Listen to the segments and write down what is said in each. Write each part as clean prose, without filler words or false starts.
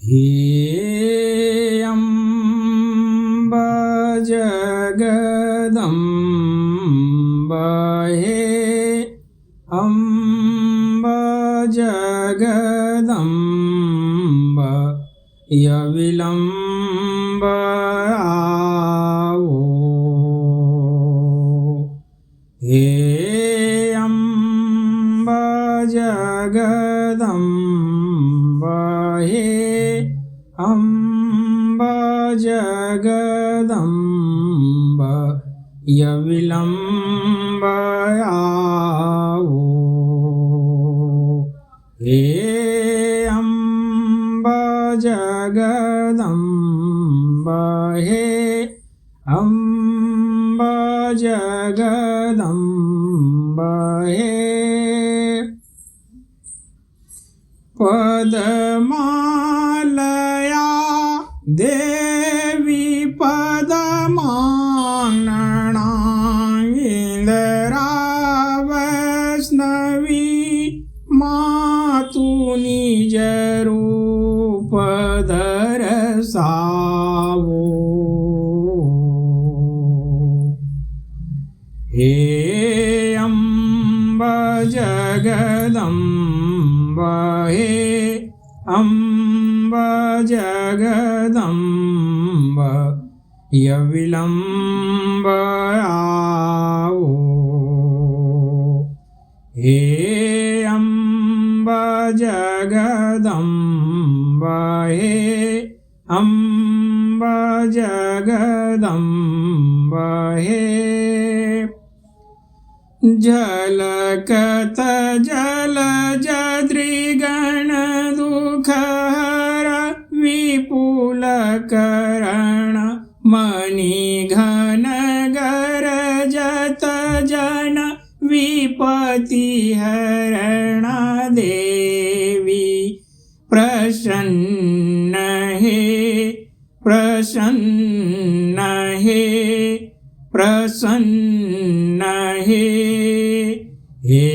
हे अम्ब जगदम्ब हे अम्ब जगदम्ब यविलम्ब आवो। हे अम्ब जगदम्ब हे अम्ब जगदम्ब यविलम्ब आवो। हे अम्ब जगदम्ब हे अम्ब जगदम्ब हे पद्मालया देवी पद्मानना इंद्रा वैष्णवी मातु निज रूप दर्शावो। हे अम्ब जगदम्ब हे अम्ब जगदम्ब यविलम्ब आवो। हे अम्ब जगदम्ब हे अम्ब जगदम्ब हे झलकत जलजदृगण दुःखहर विपुल करण मणिघन गरजत जन विपति हरण देवी प्रसन्न हे प्रसन्न हे प्रसन्न हे। हे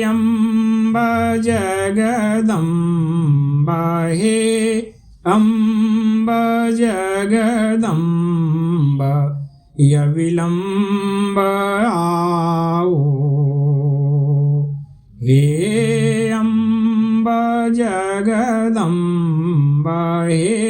अम्ब जगदम्ब हे अम्ब जगदम्ब यविलम्ब आवो। हे अम्ब जगदम्ब हे